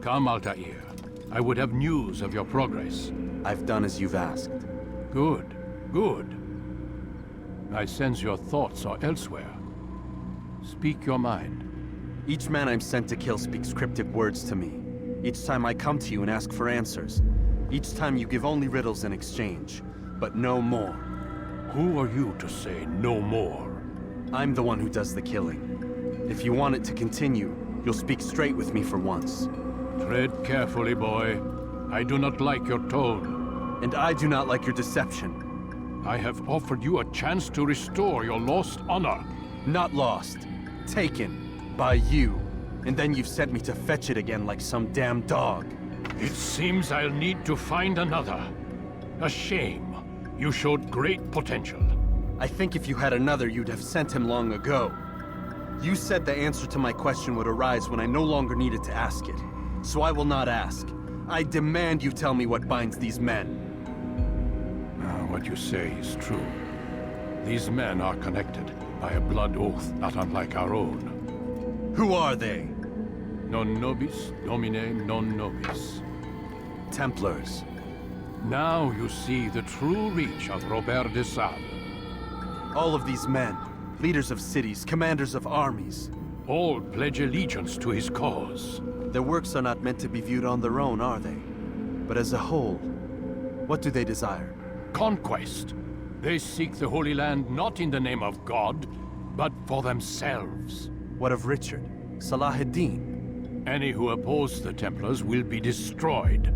Come, Altair. I would have news of your progress. I've done as you've asked. Good, good. I sense your thoughts are elsewhere. Speak your mind. Each man I'm sent to kill speaks cryptic words to me. Each time I come to you and ask for answers. Each time you give only riddles in exchange, but no more. Who are you to say no more? I'm the one who does the killing. If you want it to continue, you'll speak straight with me for once. Tread carefully, boy. I do not like your tone. And I do not like your deception. I have offered you a chance to restore your lost honor. Not lost. Taken. By you. And then you've sent me to fetch it again like some damn dog. It seems I'll need to find another. A shame. You showed great potential. I think if you had another, you'd have sent him long ago. You said the answer to my question would arise when I no longer needed to ask it. So I will not ask. I demand you tell me what binds these men. What you say is true. These men are connected by a blood oath not unlike our own. Who are they? Non nobis, domine non nobis. Templars. Now you see the true reach of Robert de Sade. All of these men, leaders of cities, commanders of armies. All pledge allegiance to his cause. Their works are not meant to be viewed on their own, are they? But as a whole, what do they desire? Conquest. They seek the Holy Land not in the name of God, but for themselves. What of Richard? Salahuddin? Any who oppose the Templars will be destroyed.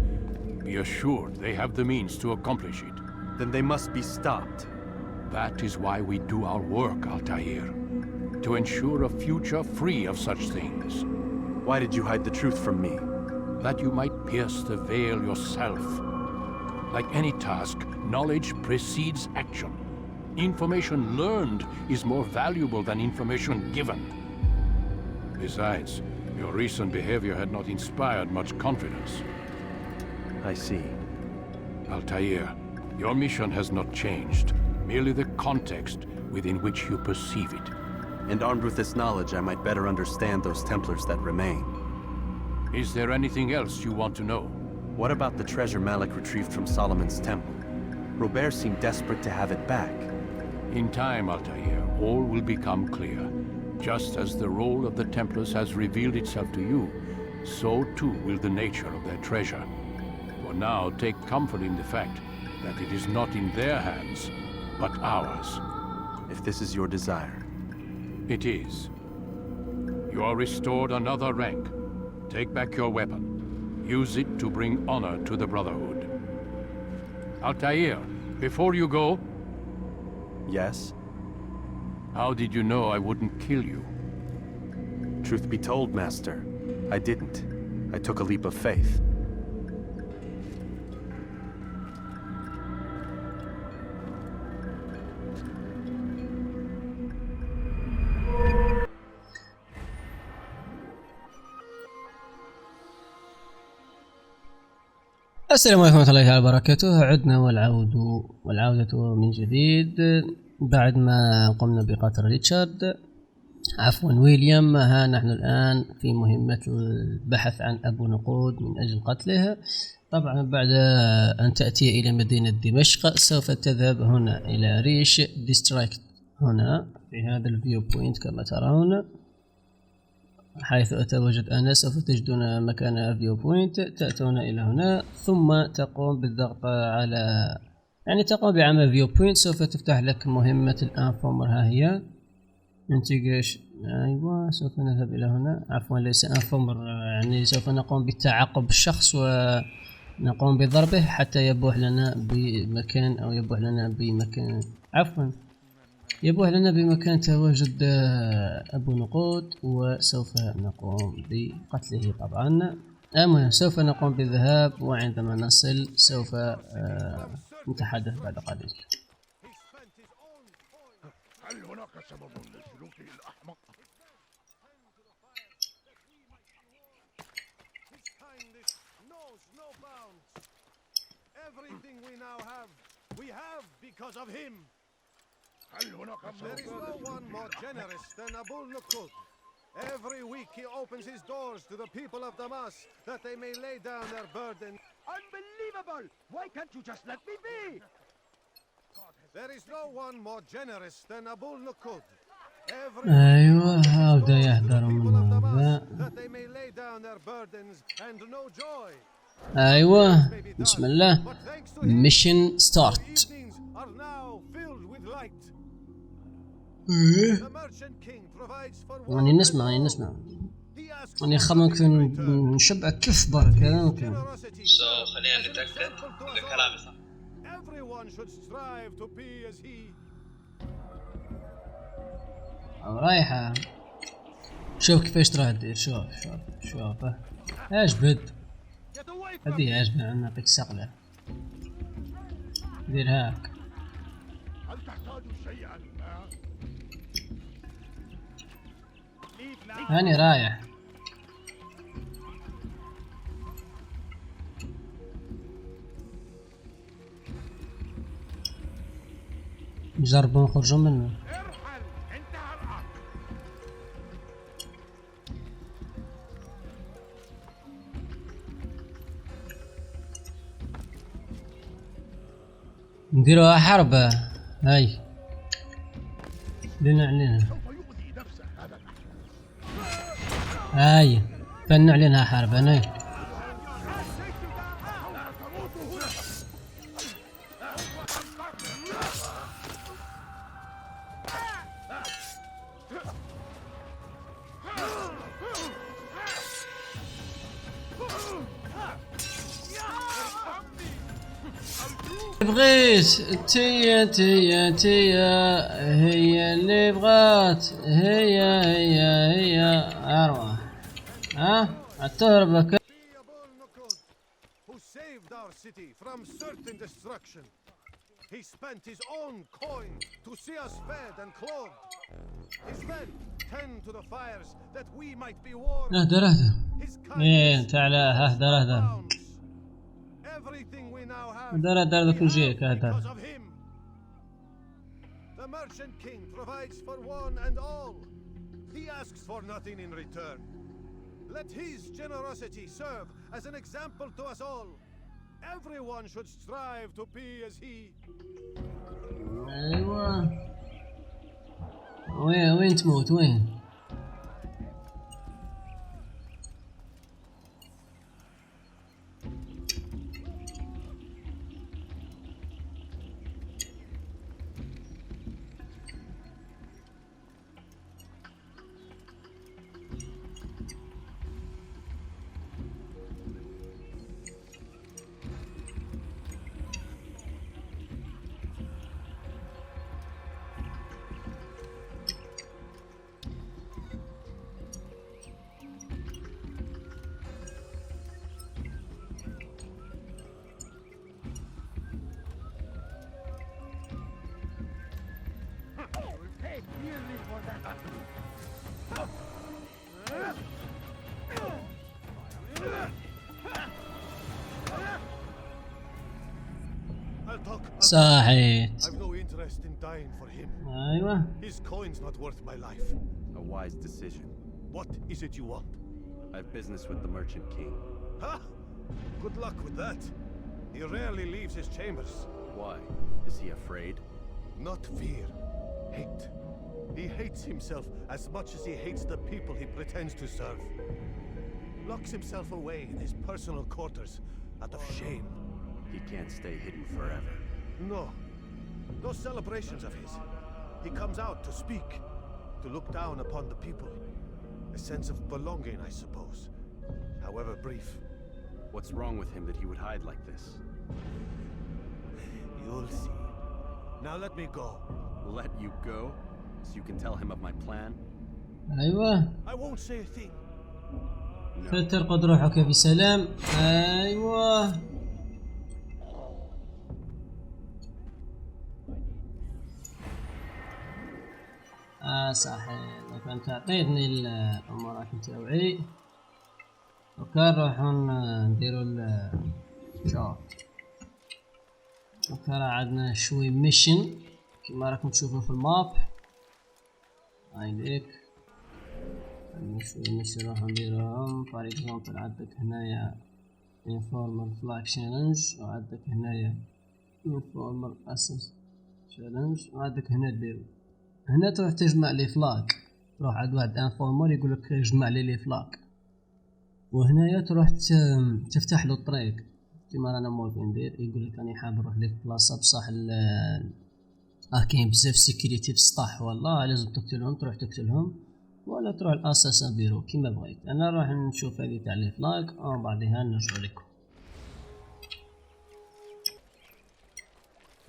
Be assured they have the means to accomplish it. Then they must be stopped. That is why we do our work, Altair. To ensure a future free of such things. Why did you hide the truth from me? That you might pierce the veil yourself. Like any task, knowledge precedes action. Information learned is more valuable than information given. Besides, your recent behavior had not inspired much confidence. I see. Altair, your mission has not changed. Merely the context within which you perceive it. And armed with this knowledge, I might better understand those Templars that remain. Is there anything else you want to know? What about the treasure Malik retrieved from Solomon's temple? Robert seemed desperate to have it back. In time, Altair, all will become clear. Just as the role of the Templars has revealed itself to you, so too will the nature of their treasure. For now, take comfort in the fact that it is not in their hands, but ours. If this is your desire. It is. You are restored another rank. Take back your weapon. Use it to bring honor to the Brotherhood. Altair, before you go... Yes? How did you know I wouldn't kill you? Truth be told, Master, I didn't. I took a leap of faith. السلام عليكم ورحمة الله تعالى وبركاته. عدنا والعودة من جديد بعد ما قمنا بقتل ريتشارد ويليام. ها نحن الآن في مهمة البحث عن أبو نقود من أجل قتله. طبعا بعد أن تأتي إلى مدينة دمشق سوف تذهب هنا إلى ريش ديستراكت هنا في هذا الفيو بوينت كما ترون، حيث أتواجد أنا. سوف تجدون مكان فيو بوينت، تأتون إلى هنا ثم تقوم بالضغط على تقوم بعمل فيو بوينت. سوف تفتح لك مهمة الانفورمر. ها هي انتجريشن. أيوة سوف نذهب إلى هنا. عفوا ليس انفورمر، سوف نقوم بتعقب الشخص ونقوم بضربه حتى يبوح لنا بمكان أو يبوح لنا بمكان يبوح لنا بمكان تواجد أبو نقود، وسوف نقوم بقتله. طبعا سوف نقوم بالذهاب، وعندما نصل سوف نتحدث بعد قليل. هل هناك سبب لسلوكه الأحمق؟ هل هناك There is no one more generous than Abu Nuqud. Every week he opens his doors to the people of Damas that they may lay down their burden. Unbelievable! Why can't you just let me be? There is no one more generous than Abu Naqud. ايوه هاودا يهدروا من هذا. That they may lay down their burdens and no joy. ايوه بسم الله. But thanks to him, ميشن ستارت. evenings are now filled with light. The merchant king provides for يعني نسمع يعني خمك نشبع كيف برك هذا ممكن. خلينا نتأكد إذا كلامي صح. Everyone should strive to be as he. رايحة. شوف كيفاش تروح تدير. شوف اجبد. هذه اجبد نعطيك سقلة. دير هاك. هل تحتاج شيئا؟ هاني رايح. نجربوا نخرجوا منه. نديروها حربة. هاي لنعلنها. هاي فلنعلنها حربة. هاي بغيت تيا هي اللي بغات. هي أروح. التهربك. Who saved our city from certain destruction. He spent his own coin to see us fed and clothed. His men tend to the fires that we might be warm. اهدر تعال اهدر. Everything we now have اهدر ذاك وجهك اهدر. because of him. The merchant king provides for one and all. He asks for nothing in return. Let his generosity serve as an example to us all. Everyone should strive to be as he. ايوه وين تموت وين؟ صحيت. I've no interest in dying for him. ايوه His coin's not worth my life. A wise decision. What is it you want? I have business with the merchant king. Ha! Good luck with that. He rarely leaves his chambers. Why? Is he afraid? Not fear. Hate. He hates himself as much as he hates the people he pretends to serve. Locks himself away in his personal quarters out of shame. He can't stay hidden forever. No. No celebrations of his. He comes out to speak, to look down upon the people. A sense of belonging, I suppose. However brief. What's wrong with him that he would hide like this? You'll see. Now let me go. Let you go? So you can tell him of my plan? ايوه I won't say a thing. فترقد روحك في سلام. ايوه صحيح. لو كنت تعطيتني الامورات نتاوعي وكان راح نديرو شوف وكان عندنا شوي ميشن كما راكم تشوفوا في الماب. هاي ليك نروح نديرهم فور اكزامبل. عندك هنايا انفورمال فلاك تشالنج، وعندك هنايا انفورمال اسس تشالنج، وعندك هنا البيرو. هنا تروح تجمع لي فلاك، تروح عند واحد انفورمال يقولك جمع لي فلاك، وهنايا تروح تفتح له الطريق كيما رانا موالفين ندير. يقولك راني حاب نروح لك بلاصه بصح كاين بزاف سيكوريتي في السطح، والله لازم تقتلهم، تروح تقتلهم ولا تروح الاساسا بيرو كيما بغيت. انا راح نشوف هذه تاع لي فلاك وبعدها نرجع لكم.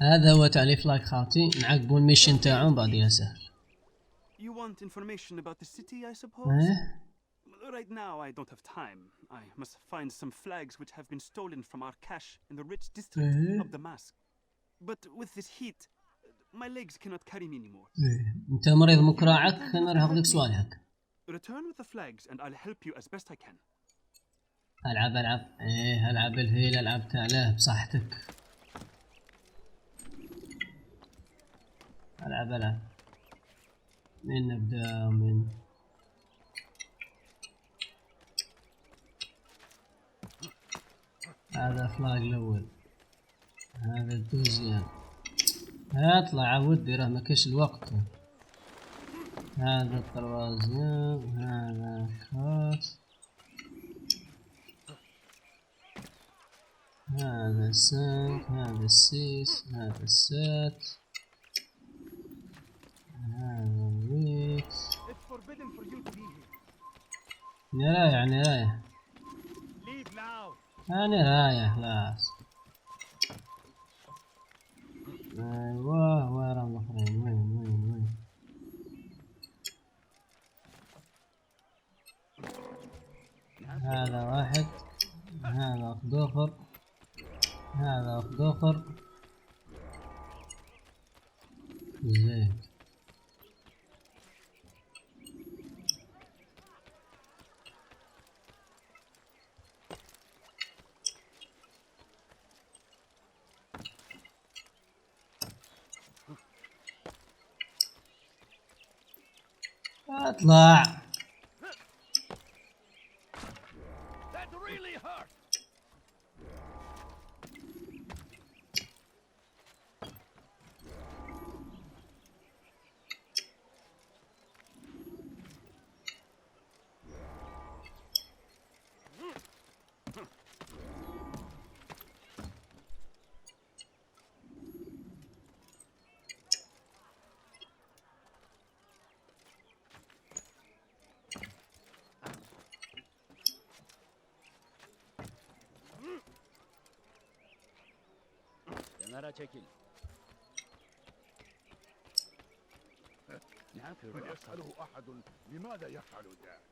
هذا هو تاع لي فلاك خاطي، نعقبوا الميشن تاعهم بعدها سهل. You want information about the city, I suppose? Right now, I don't have time. I must find some flags which have been stolen from our cache in the rich district of Damascus. But with this heat, my legs cannot carry me anymore. انت مريض مكراعك، انا راح اخذ صوالحك. Return with the flags and I'll help you as best I can. العب العب الهيل، العب تاعله بصحتك. العب من نبدا من هذا فلاج الاول، هذا الدوزيام. اطلع عودي راه ما كاش الوقت. هذا الطروازيام، هذا كات، هذا السانك، هذا السيس، هذا السات، هذا الويت. أنا رايح خلاص. ايوه وين الاخرين؟ وين هذا واحد، هذا اخدوخر، هذا اخدوخر زين. اطلع. That really hurt. kenara çekil. من يسأله أحد لماذا يفعل ذلك؟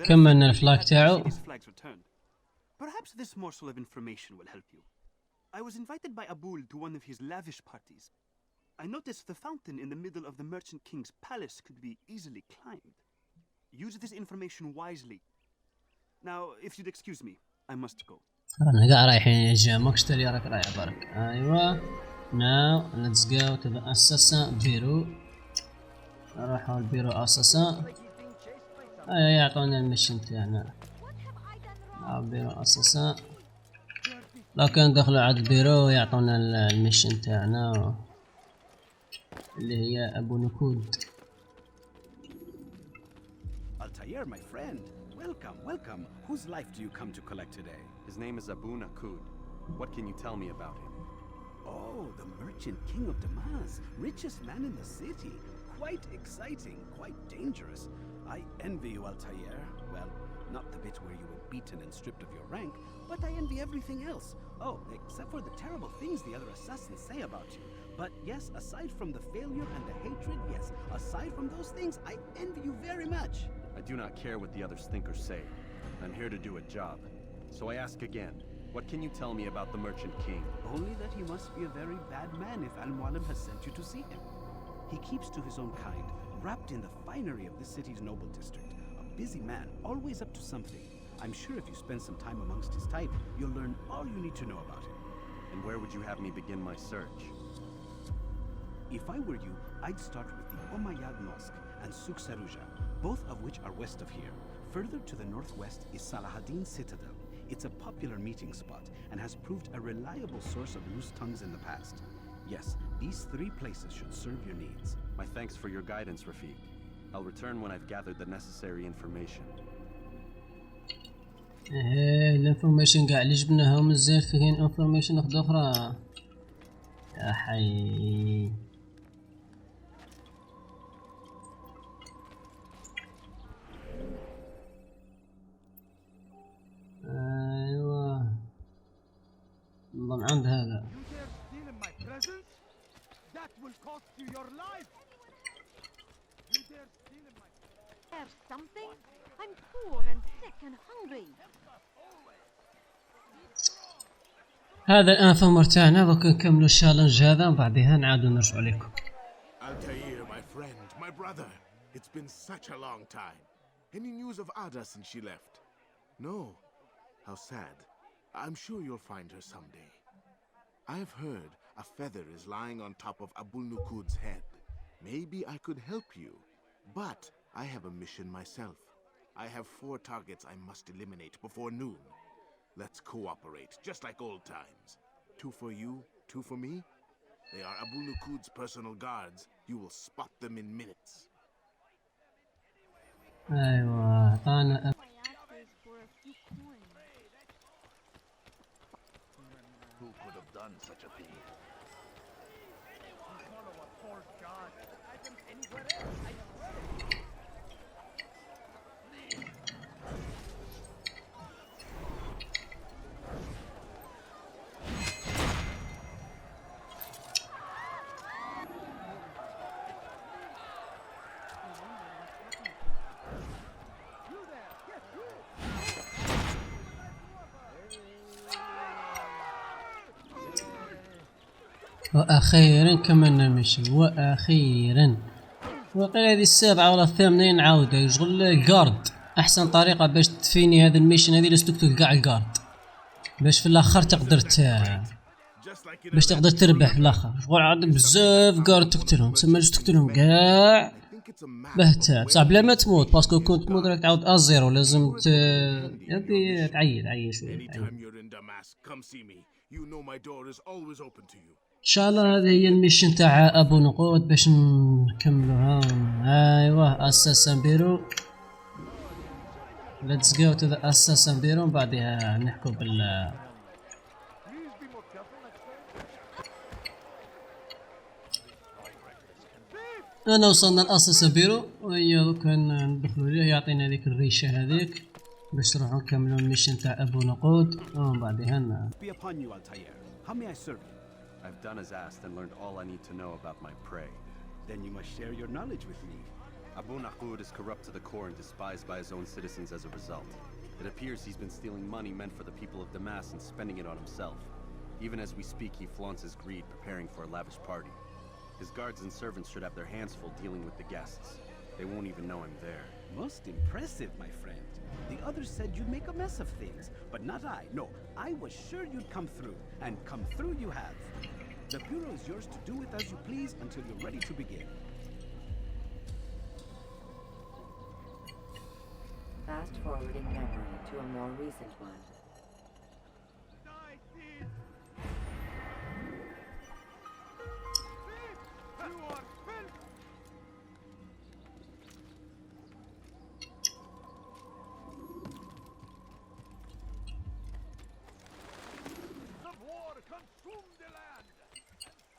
كملنا الفلاك تاعو. Perhaps this morsel of information will help you. I was invited by Abul to one of his lavish parties. I noticed the fountain in the middle of the merchant king's palace could be easily climbed. Use this information wisely. Now, if you'd excuse me, I must go. رانا قاع رايحين يا جماعة، ماكش تالي راك رايح برك. ايوا ناو ليتس جو تو ذا اساسن بيرو. نروحوا البيرو اساسن. يعطونا المشن تاعنا. البيرو اساسا لو كان دخلوا على البيرو يعطونا المشن تاعنا اللي هي ابو نقود. Altair, my friend, welcome. Whose life do you come to collect today? His name is Abu Naqud. What can you tell me about him? Oh, the merchant king of Damascus, richest man in the city. Quite exciting, quite dangerous. I envy you, Altair. Well, not the bit where you were beaten and stripped of your rank, but I envy everything else. Oh, except for the terrible things the other assassins say about you. But yes, aside from the failure and the hatred, yes, aside from those things, I envy you very much. I do not care what the others think or say. I'm here to do a job. So I ask again, what can you tell me about the Merchant King? Only that he must be a very bad man if Al-Mualim has sent you to see him. He keeps to his own kind, wrapped in the finery of this city's noble district. A busy man, always up to something. I'm sure if you spend some time amongst his type, you'll learn all you need to know about him. And where would you have me begin my search? If I were you, I'd start with the Umayyad Mosque and Souk Saruja, both of which are west of here. Further to the northwest is Salahuddin Citadel. It's a popular meeting spot and has proved a reliable source of loose tongues in the past. Yes, these 3 places should serve your needs. My thanks for your guidance, Rafiq. I'll return when I've gathered the necessary information. الانفورميشن قاع اللي جبناهم مزال فيهن انفورميشن اخرى يا حي. ايوه نظن عند هذا. I'm poor and sick and hungry. هذا الانفورمر تاعنا دوك نكملوا الشالنج هذا وبعدها نعاودوا نرجعوا لكم. Altair, my friend, my brother. It's been such a long time. Any news of Ada since she left? No. How sad. I'm sure you'll find her someday. I've heard a feather is lying on top of Abul Nukud's head. Maybe I could help you. But I have a mission myself. I have 4 targets I must eliminate before noon. Let's cooperate, just like old times. 2 for you, 2 for me. They are Abu Nukud's personal guards. You will spot them in minutes. ايوه اعطانا. Who could have done such a thing? واخيرا كملنا المشي واخيرا. وقيل هذه 7 ولا 8 نعاودها يشغل الجارد. احسن طريقه باش تفيني هذا الميشن هذه لازم تقتل كاع الجارد باش في الاخر تقدر باش تقدر تربح في الاخر. شغل عندك بزاف جارد تقتلهم تسمى لازم تقتلهم كاع بهتا بصح بلا ما تموت باسكو كنت تموت راك تعاود ازيرو لازم تعيد شويه. ان شاء الله هذه هي الميشن تاع ابو نقود باش نكملوها. ايوه اساسن بيرو. ليتس جو تو ذا اساسن بيرو بعدها نحكوا بال انا وصلنا لاساسن بيرو وهي دوك ندخلوا ليه يعطينا هذيك الريشه هذيك باش نروحوا نكملوا الميشن تاع ابو نقود وبعدها I've done as asked and learned all I need to know about my prey. Then you must share your knowledge with me. Abu Naqud is corrupt to the core and despised by his own citizens as a result. It appears he's been stealing money meant for the people of Damas and spending it on himself. Even as we speak, he flaunts his greed, preparing for a lavish party. His guards and servants should have their hands full dealing with the guests. They won't even know I'm there. Most impressive, my friend. The others said you'd make a mess of things, but not I. No, I was sure you'd come through, and come through you have. The Bureau is yours to do with as you please until you're ready to begin. Fast forwarding memory to a more recent one.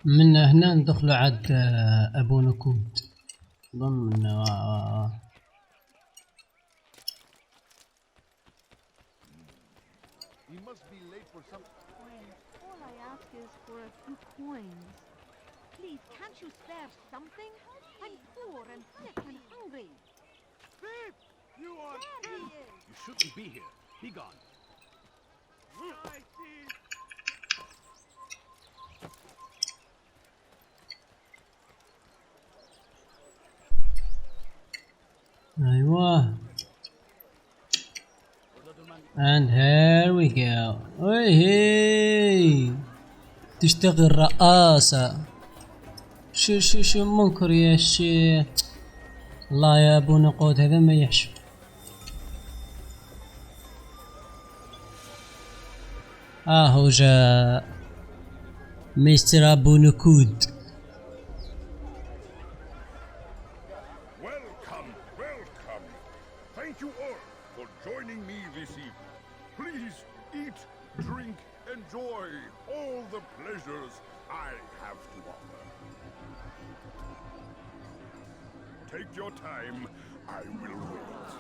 من هنا ندخلوا عاد ابو نقود ضمن You must be late for some. All I ask is for a few coins. Please, can't you spare something? I'm poor and sick and hungry. Thief! You shouldn't be here. Be gone. أيوة. And here we go. هي تشتغل رئاسة. شو منكر يا شيخ. الله يا ابو نقود هذا ما يحشو. هو جاء مستر ابو نقود. Welcome. Thank you all for joining me this evening. Please eat, drink, enjoy all the pleasures I have to offer. Take your time, I will wait.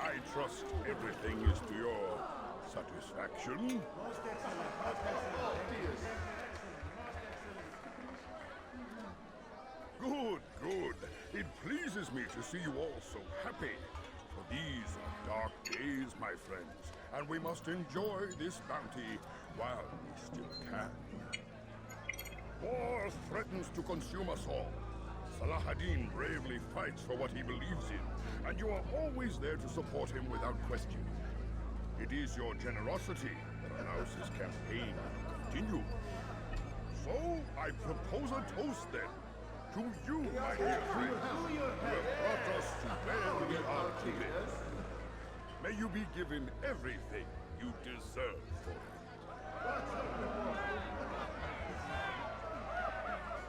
I trust everything is to your satisfaction. Good. It pleases me to see you all so happy. For these are dark days, my friends, and we must enjoy this bounty while we still can. War threatens to consume us all. Salah ad-Din bravely fights for what he believes in, and you are always there to support him without question. It is your generosity that allows his campaign to continue. So, I propose a toast then, to you, my dear friends, who have brought us to where we are today. May you be given everything you deserve for it.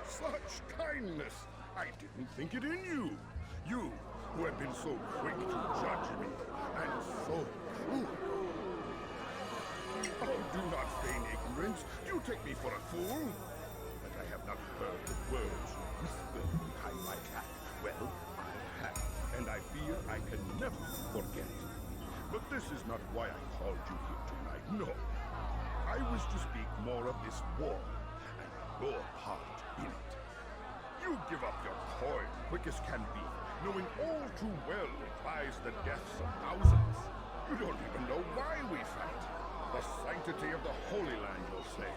Such kindness! I didn't think it in you. You, who have been so quick to judge me, and so cruel. Oh, do not feign ignorance. You take me for a fool. That I have not heard the words you whispered behind my back. Well, I have, and I fear I can never forget. But this is not why I called you here tonight, no. I wish to speak more of this war, and your part in it. You give up your coin quick as can be, knowing all too well it buys the deaths of thousands. You don't even know why we fight. The sanctity of the Holy Land, you'll say,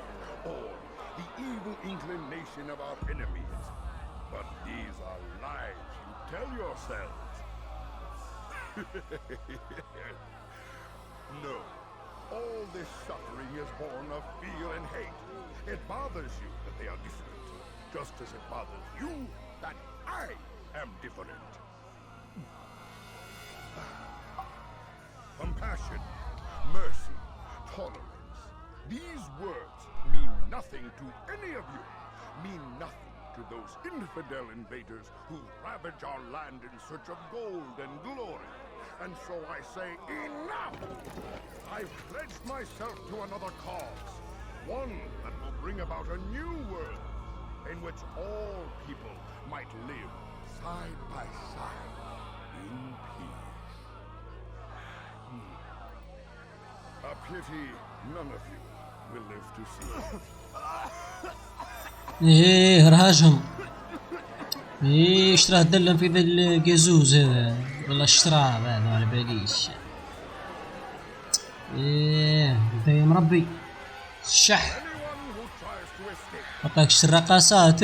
or the evil inclination of our enemies. But these are lies you tell yourselves. No, all this suffering is born of fear and hate. It bothers you that they are different, just as it bothers you that I am different. Compassion, mercy, tolerance. These words mean nothing to any of you. Mean nothing to those infidel invaders who ravage our land in search of gold and glory. And so I say, enough! I've pledged myself to another cause. One that will bring about a new world in which all people might live side by side in peace. A pity none of you will live to see it. ايه رهاجهم. ايه اشتراه دلم في ذا القزوز هذا والله اشتراه هذا على باليش. ايه انت يا مربي الشح عطاك الرقصات.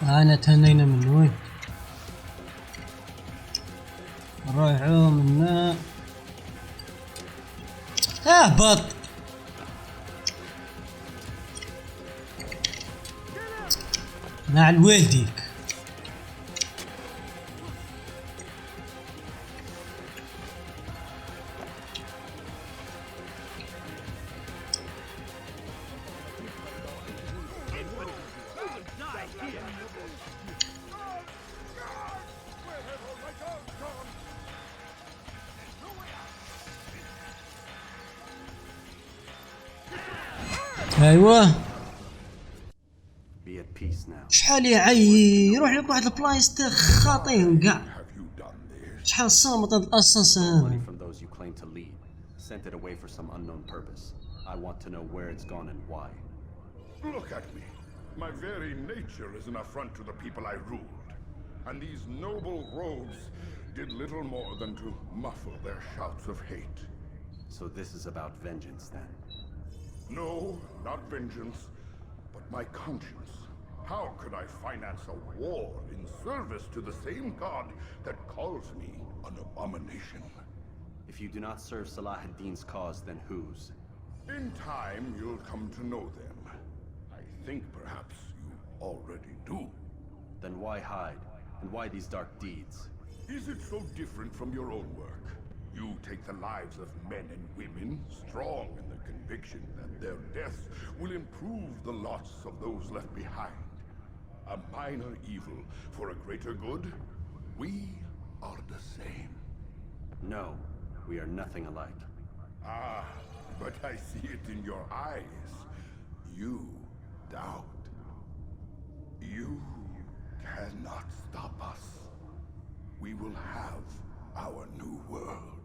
أنا تهنينا من وين روحوا منا اهبط. مع الوالديك ايوه Be at peace now. شحال يعي يروح لك واحد البلايص تخاطيهم كاع. شحال صامت هاد الاساسن. Money from those you claim to lead. Sent it away for some unknown purpose. I want to know where it's gone and why. Look at me. My very nature is an affront to the people I ruled. And these noble rogues did little more than to muffle their shouts of hate. So this is about vengeance then? No, not vengeance, but my conscience. How could I finance a war in service to the same god that calls me an abomination? If you do not serve Salah ad-Din's cause, then whose? In time, you'll come to know them. I think perhaps you already do. Then why hide? And why these dark deeds? Is it so different from your own work? You take the lives of men and women, strong in the conviction that their deaths will improve the lots of those left behind. A minor evil for a greater good? We are the same. No, we are nothing alike. Ah, but I see it in your eyes. You doubt. You cannot stop us. We will have our new world.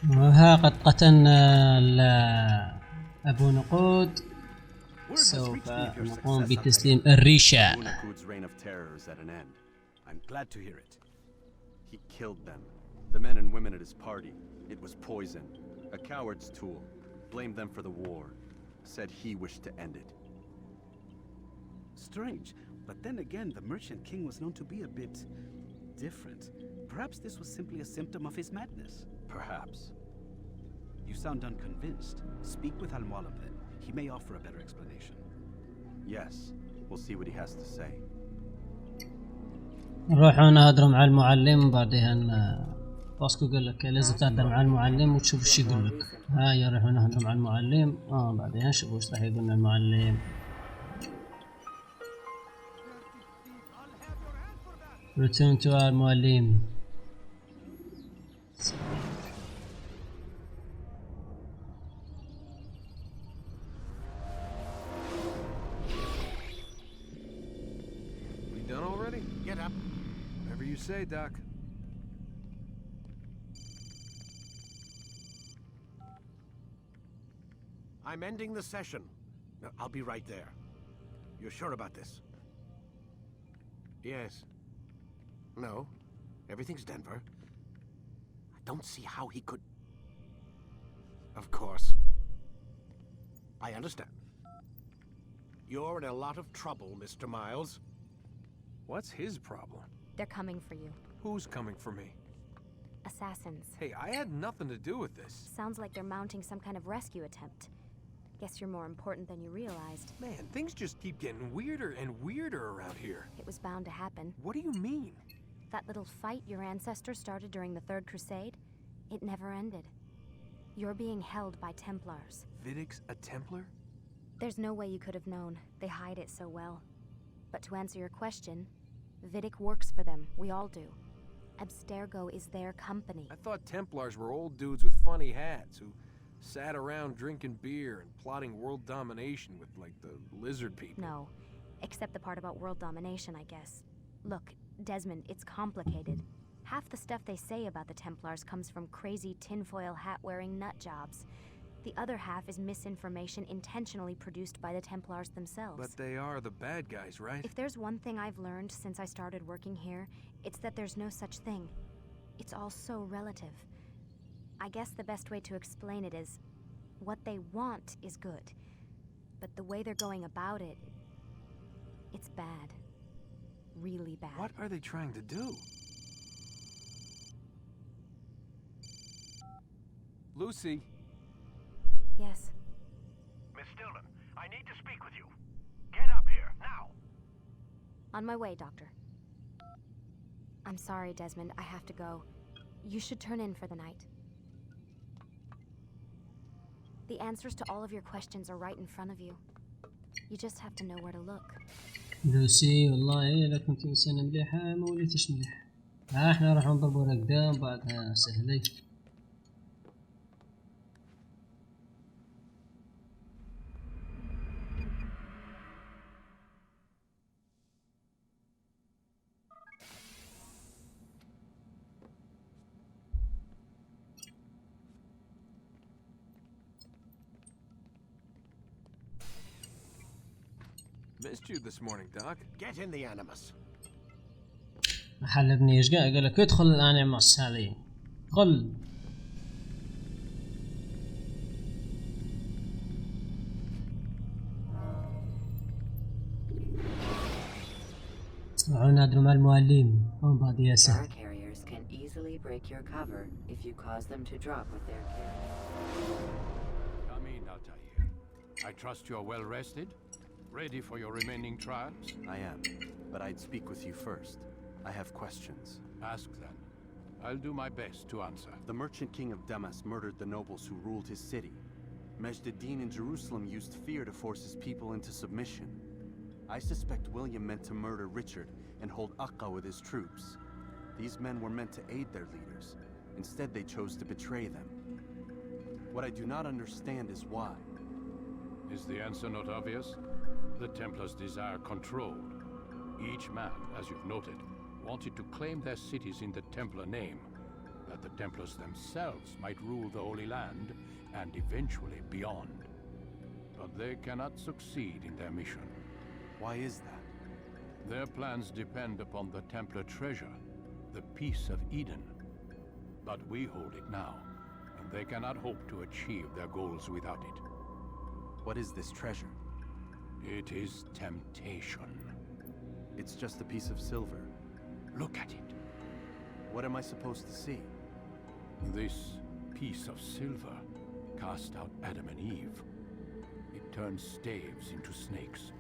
وها قد قتلنا أبو نقود. سوف نقوم بتسليم الريشة. Naqud's reign of terror is at an end. I'm glad to hear it. He killed them. The men and women at his party. It was poison. A coward's tool. Blamed them for the war. Said he wished to end it. Strange, but then again, the Merchant King was known to be a bit different. Perhaps this was simply a symptom of his madness. Perhaps. You sound unconvinced. Speak with Al-Mualim then. He may offer a better explanation. Yes, we'll see what he has to say. نروحوا نهضروا مع المعلم بعدين باسكو قال لك لازم تهضر مع المعلم وتشوف ايش يقول لك. هيا نروحوا نهضروا مع المعلم بعدين نشوفوا ايش راح يقول لنا المعلم. Return to المعلم. Done already? Get up. Whatever you say, Doc. I'm ending the session. I'll be right there. You're sure about this? Yes. No. Everything's Denver. I don't see how he could... Of course. I understand. You're in a lot of trouble, Mr. Miles. What's his problem? They're coming for you. Who's coming for me? Assassins. Hey, I had nothing to do with this. Sounds like they're mounting some kind of rescue attempt. Guess you're more important than you realized. Man, things just keep getting weirder and weirder around here. It was bound to happen. What do you mean? That little fight your ancestor started during the Third Crusade, it never ended. You're being held by Templars. Vidic's a Templar? There's no way you could have known. They hide it so well. But to answer your question, Vidic works for them. We all do. Abstergo is their company. I thought Templars were old dudes with funny hats who sat around drinking beer and plotting world domination with, like, the lizard people. No. Except the part about world domination, I guess. Look, Desmond, it's complicated. Half the stuff they say about the Templars comes from crazy tinfoil hat-wearing nut jobs. The other half is misinformation intentionally produced by the Templars themselves. But they are the bad guys, right? If there's one thing I've learned since I started working here, it's that there's no such thing. It's all so relative. I guess the best way to explain it is, what they want is good, but the way they're going about it, it's bad. Really bad. What are they trying to do? Lucy? Yes. Miss Stillman, I need to speak with you. Get up here, now! On my way, Doctor. I'm sorry, Desmond, I have to go. You should turn in for the night. The answers to all of your questions are right in front of you. You just have to know where to look. لوسي والله لا كنت إنسانة مليحة ما وليتش مليح. احنا راح نضربوا رقدام بعدها سهلة. Missed you this morning, Doc. Get in the Animus. حلبني ايش قال لك ادخل الان مع السالين. ادخل. اسمعوا نادروا مع المعلم هم بعض ياسر. Carriers can easily break your cover if you cause them to drop with their carrier. Come in, Altair. I trust you are well rested? Ready for your remaining trials? I am, but I'd speak with you first. I have questions. Ask then. I'll do my best to answer. The merchant king of Damas murdered the nobles who ruled his city. Majd-ad-Din in Jerusalem used fear to force his people into submission. I suspect William meant to murder Richard and hold Aqqa with his troops. These men were meant to aid their leaders. Instead, they chose to betray them. What I do not understand is why. Is the answer not obvious? The Templars desire control. Each man, as you've noted, wanted to claim their cities in the Templar name, that the Templars themselves might rule the Holy Land and eventually beyond. But they cannot succeed in their mission. Why is that? Their plans depend upon the Templar treasure, the Peace of Eden. But we hold it now, and they cannot hope to achieve their goals without it. What is this treasure? It is temptation. It's just a piece of silver. Look at it. What am I supposed to see? This piece of silver cast out Adam and Eve. It turned staves into snakes,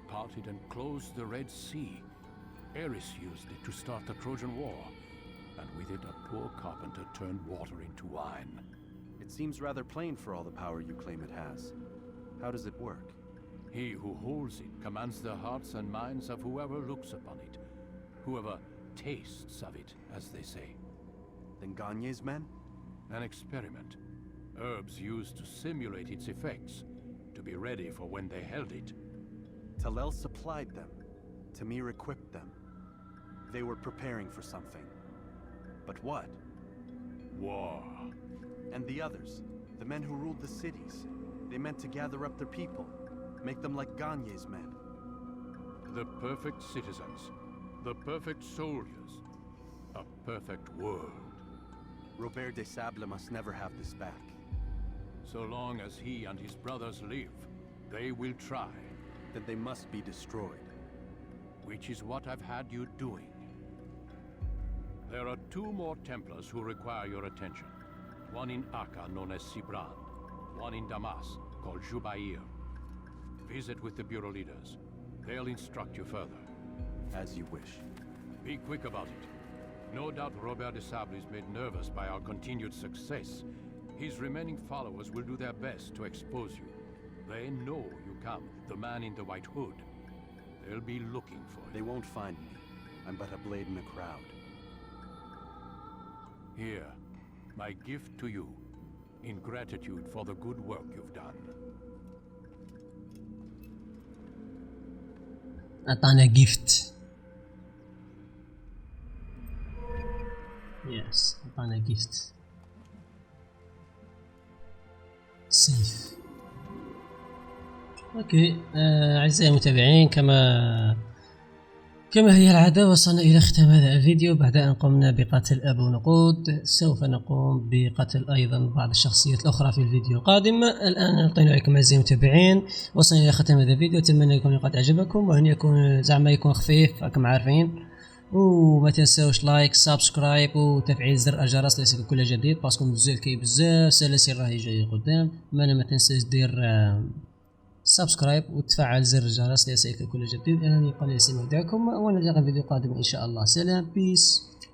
parted and closed the Red Sea. Eris used it to start the Trojan War, and with it a poor carpenter turned water into wine. It seems rather plain for all the power you claim it has. How does it work? He who holds it commands the hearts and minds of whoever looks upon it, whoever tastes of it, as they say. Then Gagne's men? An experiment. Herbs used to simulate its effects, to be ready for when they held it. Talel supplied them. Tamir equipped them. They were preparing for something. But what? War. And the others, the men who ruled the cities, they meant to gather up their people, make them like Gagne's men. The perfect citizens, the perfect soldiers, a perfect world. Robert de Sable must never have this back. So long as he and his brothers live, they will try. Then they must be destroyed. Which is what I've had you doing. There are 2 more Templars who require your attention. One in Aqqa, known as Sibran. One in Damas, called Jubair. Visit with the bureau leaders. They'll instruct you further. As you wish. Be quick about it. No doubt Robert de Sable is made nervous by our continued success. His remaining followers will do their best to expose you. They know you come, the man in the white hood. They'll be looking for you. They won't find me. I'm but a blade in a crowd. Here, my gift to you, in gratitude for the good work you've done. أعطانا gift. Yes, أعطانا gift. سيف. أوكي أعزائي المتابعين، كما كما هي العادة وصلنا إلى ختام هذا الفيديو. بعد أن قمنا بقتل أبو نقود سوف نقوم بقتل أيضا بعض الشخصيات الأخرى في الفيديو القادم. الآن نعطينا عليكم أعزائي المتابعين، وصلنا إلى ختام هذا الفيديو. أتمنى يكون قد عجبكم وأن يكون زعما يكون خفيف راكم عارفين، وما تنساوش لايك سبسكرايب وتفعيل زر الجرس ليصلك كل جديد باسكو مزال كاين بزاف سلاسل راهي جايه قدام. ما تنساش دير سبسكرايب وتفعل زر الجرس ليصلك كل جديد. انا يقال لي سمعتكم وانا نلتقي في فيديو قادم ان شاء الله. سلام بيس.